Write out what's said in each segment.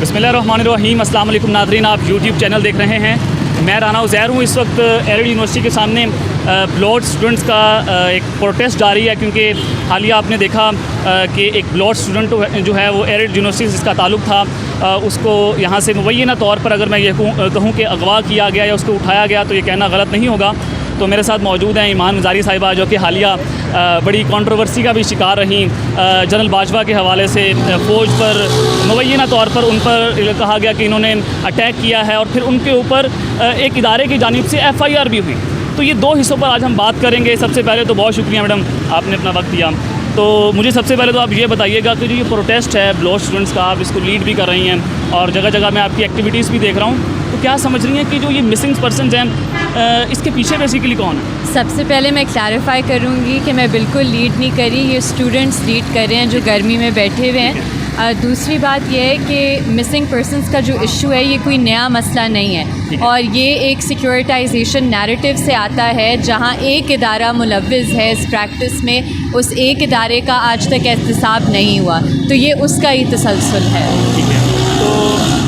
बिस्मिल्लाहिर्रहमानिर्रहीम। अस्सलाम वालेकुम नाज़रीन, आप यूट्यूब चैनल देख रहे हैं। मैं राना उज़ैर हूँ। इस वक्त एरिड यूनिवर्सिटी के सामने ब्लॉड स्टूडेंट्स का एक प्रोटेस्ट जारी है, क्योंकि हालिया आपने देखा कि एक ब्लॉड स्टूडेंट जो है वो एरिड यूनिवर्सिटी से इसका ताल्लुक़ था, उसको यहाँ से मुबैना तौर पर अगर मैं ये कहूँ कि अगवा किया गया या उसको उठाया गया तो ये कहना गलत नहीं होगा। तो मेरे साथ मौजूद हैं ईमान मज़ारी साहिबा, जो कि हालिया बड़ी कंट्रोवर्सी का भी शिकार रहीं। जनरल बाजवा के हवाले से फ़ौज पर मुबैना तौर पर उन पर कहा गया कि इन्होंने अटैक किया है, और फिर उनके ऊपर एक इदारे की जानिब से FIR भी हुई। तो ये दो हिस्सों पर आज हम बात करेंगे। सबसे पहले तो बहुत शुक्रिया मैडम, आपने अपना वक्त दिया। तो मुझे सबसे पहले तो आप ये बताइएगा कि जो ये प्रोटेस्ट है ब्लॉड स्टूडेंट्स का, आप इसको लीड भी कर रही हैं और जगह जगह मैं आपकी एक्टिविटीज़ भी देख रहा हूँ, तो क्या समझ रही हैं कि जो ये मिसिंग पर्सन हैं इसके पीछे बेसिकली कौन है? सबसे पहले मैं क्लैरिफाई करूँगी कि मैं बिल्कुल लीड नहीं कर रही, ये स्टूडेंट्स लीड कर रहे हैं जो गर्मी में बैठे हुए हैं। दूसरी बात यह है कि मिसिंग पर्सनस का जो इशू है ये कोई नया मसला नहीं है, और ये एक सिक्योरिटाइजेशन नैरेटिव से आता है, जहाँ एक इदारा मुलव्विज़ है इस प्रैक्टिस में, उस एक इदारे का आज तक एहतसाब नहीं हुआ, तो ये उसका ही तसलसल है। ठीक है, तो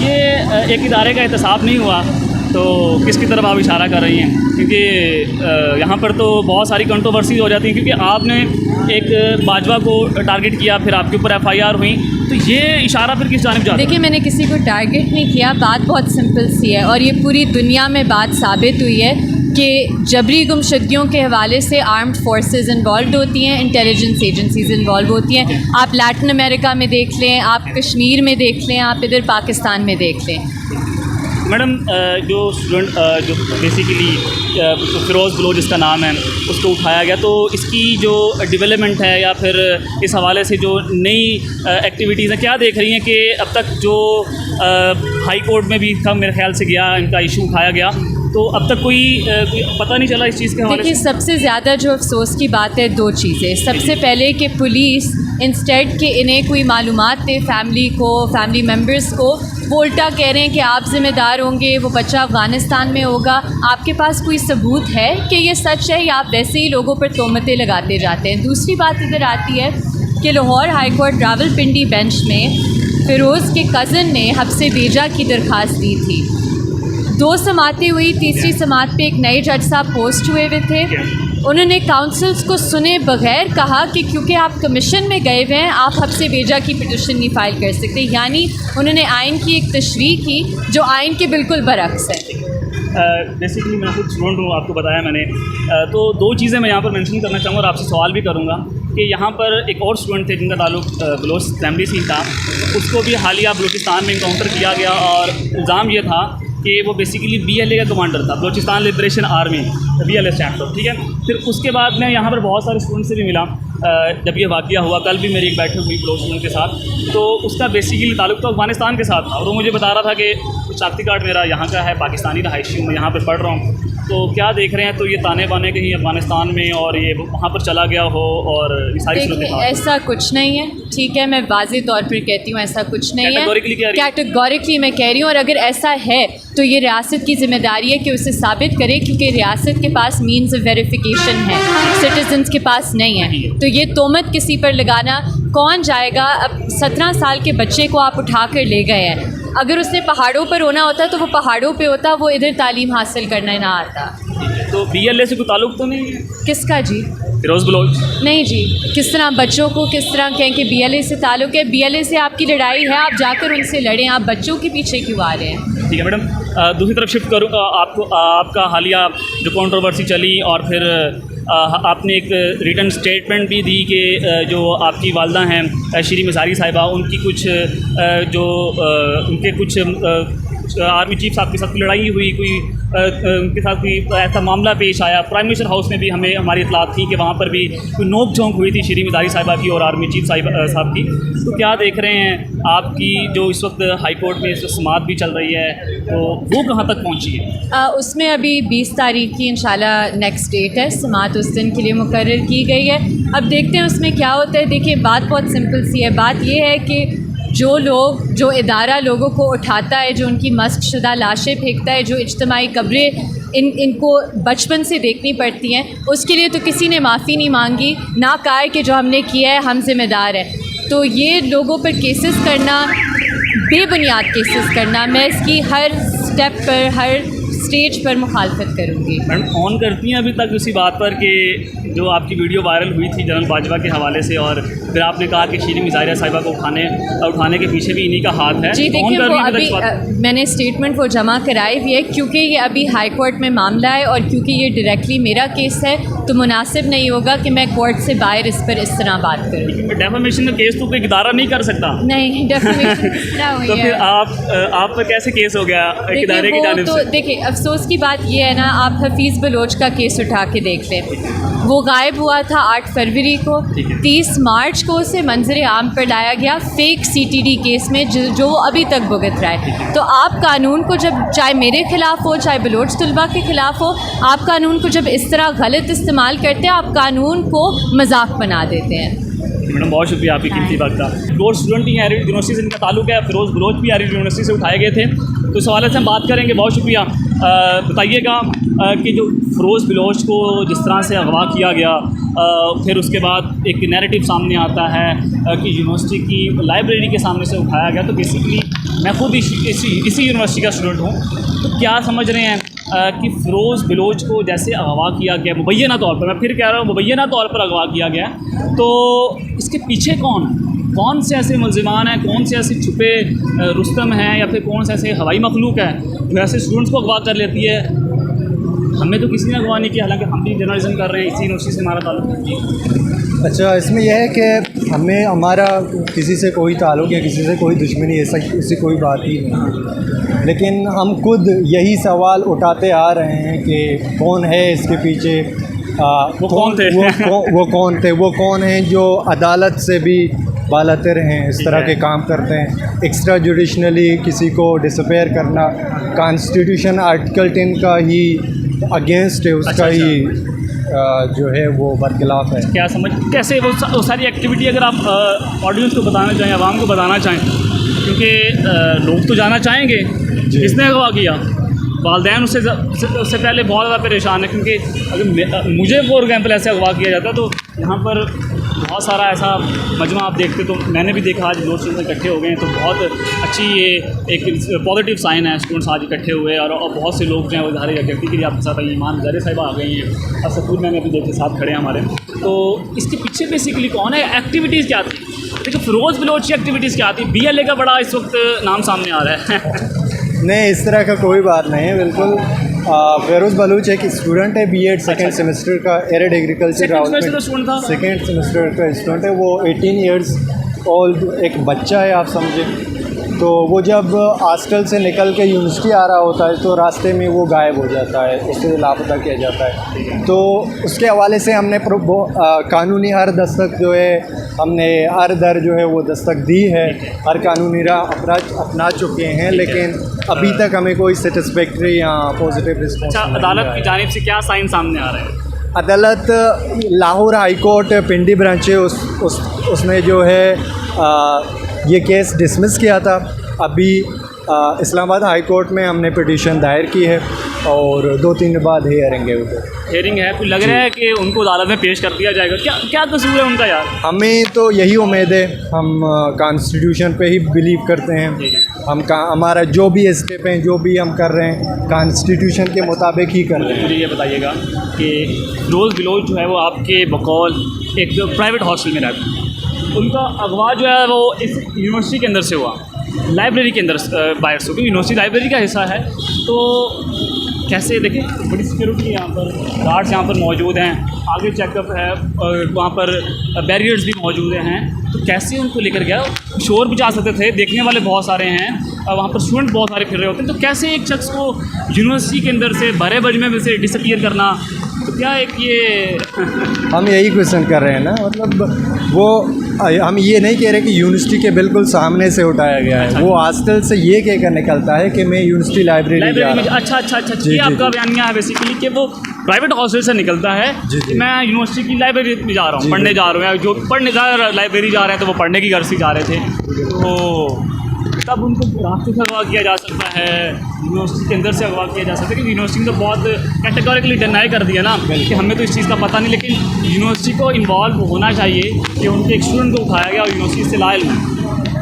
ये एक इदारे का एहतसाब नहीं हुआ तो किसकी तरफ आप इशारा कर रही हैं? क्योंकि यहाँ पर तो बहुत सारी कंट्रोवर्सीज हो जाती हैं, क्योंकि आपने एक बाजवा को टारगेट किया, फिर आपके ऊपर FIR हुई, तो ये इशारा फिर किस जानिब जाता है? देखिए, मैंने किसी को टारगेट नहीं किया, बात बहुत सिंपल सी है, और ये पूरी दुनिया में बात साबित हुई है कि जबरी गुमशुदगियों के हवाले से आर्म्ड फोर्सेस इन्वॉल्व होती हैं, इंटेलिजेंस एजेंसीज इन्वॉल्व होती हैं। आप लैटिन अमेरिका में देख लें, आप कश्मीर में देख लें, आप इधर पाकिस्तान में देख लें। मैडम, जो स्टूडेंट जो बेसिकली फ़िरोज़ बलोच जिसका नाम है उसको उठाया गया, तो इसकी जो डेवलपमेंट है या फिर इस हवाले से जो नई एक्टिविटीज़ हैं, क्या देख रही हैं कि अब तक जो हाई कोर्ट में भी था मेरे ख्याल से गया, इनका इशू उठाया गया, तो अब तक कोई पता नहीं चला इस चीज़ के हवाले से? देखिए, सबसे ज़्यादा जो अफसोस की बात है दो चीज़ें। सबसे पहले कि पुलिस इंस्टेड के इन्हें कोई मालूमात दे फैमिली मेम्बर्स को, वो उल्टा कह रहे हैं कि आप ज़िम्मेदार होंगे, वो बच्चा अफ़गानिस्तान में होगा। आपके पास कोई सबूत है कि ये सच है, या आप वैसे ही लोगों पर तोहमतें लगाते जाते हैं? दूसरी बात इधर आती है कि Lahore high court Rawalpindi bench में फ़िरोज़ के कज़न ने हब्से बेजा की दरख्वास्त दी थी। 2 समातें हुई, तीसरी समात पे एक नए जज साहब पोस्ट हुए थे। उन्होंने काउंसिल्स को सुने बगैर कहा कि क्योंकि आप कमीशन में गए हुए हैं, आप हब्से बेजा की पिटिशन नहीं फ़ाइल कर सकते। यानी उन्होंने आइन की एक तशरीह की जो आइन के बिल्कुल बरक्स है। बेसिकली मैं खुद स्टूडेंट हूँ, आपको बताया मैंने। तो 2 चीज़ें मैं यहाँ पर मेंशन करना चाहूँगा और आपसे सवाल भी करूँगा कि यहाँ पर एक और स्टूडेंट थे जिनका ताल्लुक बलोच फैमिली से था, उसको भी हालिया बलूचिस्तान में इनकाउंटर किया गया, और इल्ज़ाम ये था कि वो बेसिकली BLA का कमांडर था, Balochistan liberation army, BLA stand पर। ठीक है, फिर उसके बाद मैं यहाँ पर बहुत सारे स्टूडेंट से भी मिला जब ये वाक़या हुआ। कल भी मेरी एक बैठक हुई बलोच स्टूडेंट के साथ, तो उसका बेसिकली ताल्लुक तो अफ़गानिस्तान के साथ था, और वो मुझे बता रहा था कि शनाख्ती कार्ड मेरा यहाँ का है, पाकिस्तानी रहायशी हूँ, मैं यहाँ पर पढ़ रहा हूँ। तो क्या देख रहे हैं, तो ये ताने बाने कहीं अफ़गानिस्तान में और ये वहाँ पर चला गया हो, और ये सारी देखिए, ऐसा कुछ नहीं है। ठीक है, मैं वाज़ेह तौर पर कहती हूँ ऐसा कुछ नहीं है, कैटेगोरिकली मैं कह रही हूँ। और अगर ऐसा है तो ये रियासत की ज़िम्मेदारी है कि उसे साबित करे, क्योंकि रियासत के पास मीन्स ऑफ वेरिफिकेशन है, सिटीजन्स के पास नहीं है। तो ये तोहमत किसी पर लगाना, कौन जाएगा? अब 17 साल के बच्चे को आप उठा कर ले गए हैं, अगर उसने पहाड़ों पर होना होता तो वो पहाड़ों पे होता, वो इधर तालीम हासिल करने ना आता। तो BLA से कोई ताल्लुक तो नहीं है? किसका जी? फ़िरोज़ बलोच? नहीं जी, किस तरह बच्चों को किस तरह कहें कि BLA से ताल्लुक़ है? BLA से आपकी लड़ाई है, आप जाकर उनसे लड़ें, आप बच्चों के पीछे क्यों आ रहे हैं? ठीक है मैडम, दूसरी तरफ शिफ्ट करूँ आपका हालिया जो कंट्रोवर्सी चली, और फिर आपने एक रिटन स्टेटमेंट भी दी कि जो आपकी वालदा हैं श्री मज़ारी साहिबा, उनकी कुछ जो उनके कुछ आर्मी चीफ साहब के साथ लड़ाई हुई, कोई उनके साथ कोई ऐसा मामला पेश आया। प्राइम मिनिस्टर हाउस में भी हमारी इतलात थी कि वहाँ पर भी कोई नोक झोंक हुई थी श्री मज़ारी साहिबा की और आर्मी चीफ साहब की। तो क्या देख रहे हैं आपकी जो इस वक्त हाई कोर्ट में इस समात भी चल रही है, तो वो कहाँ तक पहुँची है? उसमें अभी 20 तारीख की इंशाल्लाह नेक्स्ट डेट है, समात उस दिन के लिए मुकर्रर की गई है। अब देखते हैं उसमें क्या होता है। देखिए, बात बहुत सिंपल सी है। बात ये है कि जो इदारा लोगों को उठाता है, जो उनकी मस्क शुदा लाशें फेंकता है, जो इज्तिमाई कब्रें इनको बचपन से देखनी पड़ती हैं, उसके लिए तो किसी ने माफ़ी नहीं मांगी, ना कहा है कि जो हमने किया है हम ज़िम्मेदार हैं। तो ये लोगों पर केसेस करना बेबुनियाद केसेस करना, मैं इसकी हर स्टेप पर, हर स्टेज पर मुखालफत करूँगी। मैडम ऑन करती हैं अभी तक उसी बात पर कि जो आपकी वीडियो वायरल हुई थी जनरल बाजवा के हवाले से, और फिर आपने कहा कि शीरीन मुज़ाहिरा साहिबा को उठाने के पीछे भी इन्हीं का हाथ है। जी देखिए, वो अभी मैंने स्टेटमेंट वो जमा कराई हुई है, क्योंकि ये अभी हाई कोर्ट में मामला है और क्योंकि ये डायरेक्टली मेरा केस है तो मुनासिब नहीं होगा कि मैं कोर्ट से बाहर इस पर इस तरह बात करूँ। डेफामेशन का केस तो कोई इदारा नहीं कर सकता। नहीं, डेफामेशन तो फिर आप पर कैसे केस हो गया इदारे की जानिब से? देखिए, अफसोस की बात ये है ना, आप हफीज़ बलोच का केस उठा के देख लें। वो गायब हुआ था 8 फरवरी को, 30 मार्च को उसे मंजर आम पर लाया गया फेक CTD केस में, जो अभी तक भुगत रहा है। तो आप कानून को जब, चाहे मेरे ख़िलाफ़ हो चाहे बलोच तलबा के ख़िलाफ़ हो, आप कानून को जब इस तरह गलत इस्तेमाल करते हैं, आप कानून को मजाक बना देते हैं। मैडम बहुत शुक्रिया आपकी कीमती वक्त का। फ्लोर स्टूडेंट ही एरिड यूनिवर्सिटी से इनका ताल्लुक है, फिरोज़ बलोच भी एरिड यूनिवर्सिटी से उठाए गए थे, तो इस हवाले से हम बात करेंगे। बहुत शुक्रिया। बताइएगा कि जो फिरोज़ बलोच को जिस तरह से अगवा किया गया, फिर उसके बाद एक नैरेटिव सामने आता है कि यूनिवर्सिटी की लाइब्रेरी के सामने से उठाया गया, तो बेसिकली मैं खुद इसी यूनिवर्सिटी का स्टूडेंट हूँ, तो क्या समझ रहे हैं कि फ़िरोज़ बलोच को जैसे अगवा किया गया मुबैना तौर पर, मैं फिर कह रहा हूँ मुबैना तौर पर अगवा किया गया, तो इसके पीछे कौन से ऐसे मुलजिमान हैं, कौन से ऐसे छुपे रुस्तम हैं, या फिर कौन से ऐसे हवाई मखलूक है जो ऐसे स्टूडेंट्स को अगवा कर लेती है? हमें तो किसी ने अगवा नहीं किया, हालांकि हम भी जर्नलिज्म कर रहे हैं, इसी यूनिवर्सिटी से हमारा ताल्लुक है। अच्छा, इसमें यह है कि हमारा किसी से कोई ताल्लुक़ या किसी से कोई दुश्मनी ऐसी कोई बात ही नहीं, लेकिन हम खुद यही सवाल उठाते आ रहे हैं कि कौन है इसके पीछे, वो कौन थे वो कौन हैं जो अदालत से भी बालातर हैं, इस तरह के काम करते हैं, एक्स्ट्रा जुडिशनली किसी को डिसअपेयर करना, कॉन्स्टिट्यूशन आर्टिकल 10 का ही अगेंस्ट है, उसका ही जो है वो बरखिलाफ़ है। क्या समझ कैसे वो सारी एक्टिविटी अगर आप ऑडियंस को बताना चाहें, आवाम को बताना चाहें, क्योंकि लोग तो जाना चाहेंगे किसने अगवा किया। वालदैन उससे पहले बहुत ज़्यादा परेशान है, क्योंकि अगर मुझे फॉर एग्जाम्पल ऐसे अगवा किया जाता तो यहाँ पर बहुत सारा ऐसा मजमा आप देखते, तो मैंने भी देखा आज लोग स्टूडेंट्स इकट्ठे हो गए हैं, तो बहुत अच्छी ये एक पॉजिटिव साइन है, स्टूडेंट्स आज इकट्ठे हुए और बहुत से लोग जो हैं वो इजहार यकजहती के लिए आपके साथ आई। ईमान ज़ाहिर साहिबा आ गई हैं और सपूर मैंने अभी देखे साथ खड़े हैं हमारे। तो इसके पीछे बेसिकली कौन है, एक्टिविटीज़ क्या थी? देखिए फ़िरोज़ बलोच की एक्टिविटीज़ क्या थी? BLA का बड़ा इस वक्त नाम सामने आ रहा है। नहीं, इस तरह का कोई बात नहीं है, बिल्कुल। फ़िरोज़ बलूच एक स्टूडेंट है, B.Ed सेकेंड सेमेस्टर का, एरिड एग्रीकल्चर सेकेंड सेमेस्टर का स्टूडेंट है। वो 18 ईयर्स ओल्ड एक बच्चा है, आप समझें। तो वो जब हॉस्टल से निकल के यूनिवर्सिटी आ रहा होता है तो रास्ते में वो गायब हो जाता है, उसे लापता किया जाता है। तो उसके हवाले से हमने कानूनी हर दस्तक जो है, हमने हर दर जो है वो दस्तक दी है, हर कानूनी राह अपना चुके हैं, लेकिन अभी तक हमें कोई सेटिस्फैक्ट्री या पॉजिटिव रिस्पॉन्स। अच्छा, अदालत की जानिब से क्या साइन सामने आ रहे हैं? अदालत लाहौर हाई कोर्ट पिंडी ब्रांच है, उसने जो है ये केस डिसमिस किया था। अभी इस्लामाबाद हाई कोर्ट में हमने पिटीशन दायर की है और 2-3 दिन बाद हियरिंग है। हियरिंग है, तो लग रहा है कि उनको अदालत में पेश कर दिया जाएगा। क्या कसूर है उनका यार? हमें तो यही उम्मीद है, हम कॉन्स्टिट्यूशन पे ही बिलीव करते हैं। हमारा जो भी स्टेप हैं, जो भी हम कर रहे हैं, कॉन्स्टिट्यूशन के मुताबिक ही कर रहे हैं। मुझे ये बताइएगा कि फ़िरोज़ बलोच जो है वो आपके बकौल एक प्राइवेट हॉस्टल में रहते हैं, उनका अगवा जो है वो इस यूनिवर्सिटी के अंदर से हुआ, लाइब्रेरी के अंदर बाहर से, क्योंकि यूनिवर्सिटी लाइब्रेरी का हिस्सा है। तो कैसे देखें, बड़ी सिक्योरिटी यहाँ पर, गार्ड्स यहाँ पर मौजूद हैं, आगे चेकअप है, वहाँ पर बैरियर्स भी मौजूद हैं, तो कैसे उनको लेकर गया? शोर भी जा सकते थे, देखने वाले बहुत सारे हैं, वहाँ पर स्टूडेंट बहुत सारे फिर रहे होते हैं, तो कैसे एक शख्स को यूनिवर्सिटी के अंदर से भरे बजमे में से डिसअपीयर करना, तो क्या एक ये हम यही क्वेश्चन कर रहे हैं ना, मतलब वो हम ये नहीं कह रहे कि यूनिवर्सिटी के बिल्कुल सामने से उठाया गया है। वो हॉस्टल से ये कहकर निकलता है कि मैं यूनिवर्सिटी लाइब्रेरी में। अच्छा, ये आपका बयानिया है बेसिकली कि वो प्राइवेट हॉस्टल से निकलता है कि मैं यूनिवर्सिटी की लाइब्रेरी में जा रहा हूँ, पढ़ने जा रहे हैं, जो पढ़ने लाइब्रेरी जा रहे हैं तो वो पढ़ने की घर से जा रहे थे, तो तब उनको रास्ते से अगवा किया जा सकता है, यूनिवर्सिटी के अंदर से अगवा किया जा सकता है, क्योंकि यूनिवर्सिटी ने तो बहुत कैटेगोरिकली डिनाई कर दिया ना कि हमें तो इस चीज़ का पता नहीं, लेकिन यूनिवर्सिटी को इन्वॉल्व होना चाहिए कि उनके एक स्टूडेंट को उठाया गया और यूनिवर्सिटी से लाए।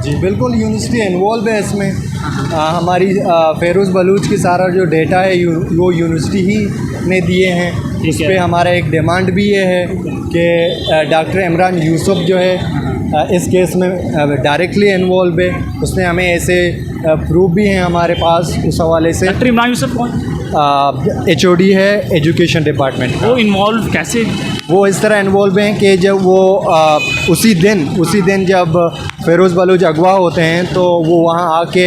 जी बिल्कुल, यूनिवर्सिटी इन्वॉल्व है इसमें। हमारी फेरोज़ बलूच की सारा जो डेटा है वो यूनिवर्सिटी ही ने दिए हैं। ठीक उस है। पे हमारा एक डिमांड भी ये है कि डॉक्टर इमरान यूसुफ जो है इस केस में डायरेक्टली इन्वॉल्व है। उसने हमें ऐसे प्रूफ भी हैं हमारे पास उस हवाले से। डॉक्टर इमरान यूसुफ कौन, HOD है एजुकेशन डिपार्टमेंट का। वो इन्वॉल्व कैसे? वो इस तरह इन्वॉल्व हैं कि जब वो उसी दिन जब फेरोज़ बलूच अगवा होते हैं तो वो वहाँ आके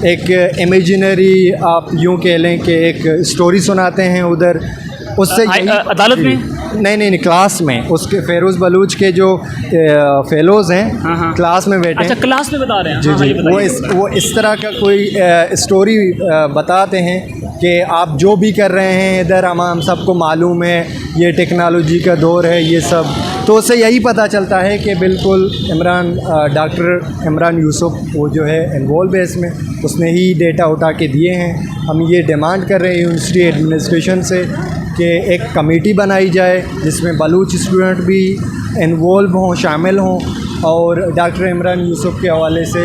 एक इमेजिनरी, आप यूँ कह लें कि एक स्टोरी सुनाते हैं उधर। उससे अदालत में? नहीं, क्लास में। उसके फेरोज़ बलूच के जो फेलोज़ हैं क्लास में बैठे अच्छा, हैं। क्लास में बता रहे हैं? जी हाँ, जी, ये बताइए। वो इस तरह का कोई स्टोरी बताते हैं कि आप जो भी कर रहे हैं इधर हम सबको मालूम है, ये टेक्नोलॉजी का दौर है, ये सब। तो उससे यही पता चलता है कि बिल्कुल डॉक्टर इमरान यूसुफ वो जो है इन्वॉल्व है इसमें। उसने ही डेटा उठा के दिए हैं। हम ये डिमांड कर रहे हैं यूनिवर्सिटी एडमिनिस्ट्रेशन से कि एक कमेटी बनाई जाए जिसमें बलूच स्टूडेंट भी इन्वॉल्व हों, शामिल हों, और डॉक्टर इमरान यूसुफ के हवाले से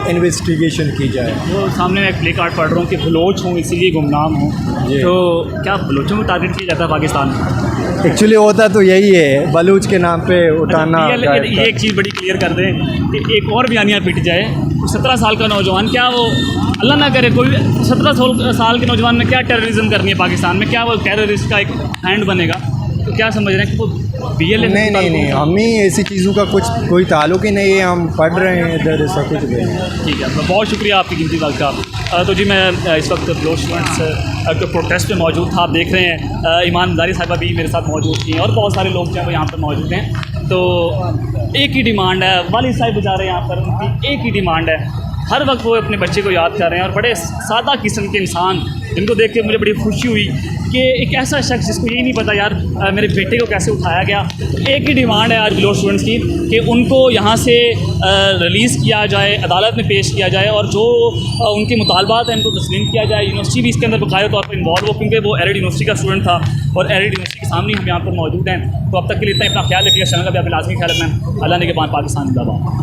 इन्वेस्टिगेशन की जाए। वो सामने मैं एक प्ले कार्ड पढ़ रहा हूँ कि बलोच हूँ इसीलिए गुमनाम हूँ। जी। तो क्या बलोचों को टारगेट किया जाता है पाकिस्तान में? एक्चुअली होता तो यही है, बलूच के नाम पे उठाना। ये एक चीज़ बड़ी क्लियर कर दें कि एक और बयानिया पिट जाए। 17 साल का नौजवान, क्या वो, अल्लाह ना करे, कोई 17 साल के नौजवान ने क्या टेररिज्म करनी है पाकिस्तान में, क्या वो टेररिस्ट का एक हैंड बनेगा? तो क्या समझ रहे हैं कि वो BLA? नहीं, हमें ऐसी चीज़ों का कोई ताल्लुक ही नहीं है। हम पढ़ रहे हैं इधर, ऐसा कुछ भी नहीं। ठीक है, तो बहुत शुक्रिया आपकी कीमती वक्त का। तो जी मैं इस वक्त बलोच स्टूडेंट्स के प्रोटेस्ट में मौजूद था। आप देख रहे हैं ईमान मज़ारी साहिबा भी मेरे साथ मौजूद थी और बहुत सारे लोग जो हैं वो यहाँ पर मौजूद हैं। तो एक ही डिमांड है, वालिद साहब बेचारे यहाँ पर, उनकी एक ही डिमांड है। हर वक्त वो अपने बच्चे को याद कर रहे हैं और बड़े सादा किस्म के इंसान, जिनको देख के मुझे बड़ी खुशी हुई कि एक ऐसा शख्स जिसको यही नहीं पता यार मेरे बेटे को कैसे उठाया गया। एक ही डिमांड है आज बलोच स्टूडेंट्स की कि उनको यहाँ से रिलीज़ किया जाए, अदालत में पेश किया जाए और जो उनके मुतालबात हैं उनको तस्लीम किया जाए। यूनिवर्सिटी भी इसके अंदर बाकायदा तौर पर इन्वॉल्व हो, क्योंकि वो एरिड यूनिवर्सिटी का स्टूडेंट था और एरिड यूनिवर्सिटी के सामने हम यहाँ पर मौजूद हैं। तो अब तक के लिए इतना, अपना ख्याल रखिएगा, चैनल का भी आप लाजमी ख्याल रखना है। अल्लाह ने के बाद पाकिस्तान जिंदाबाद।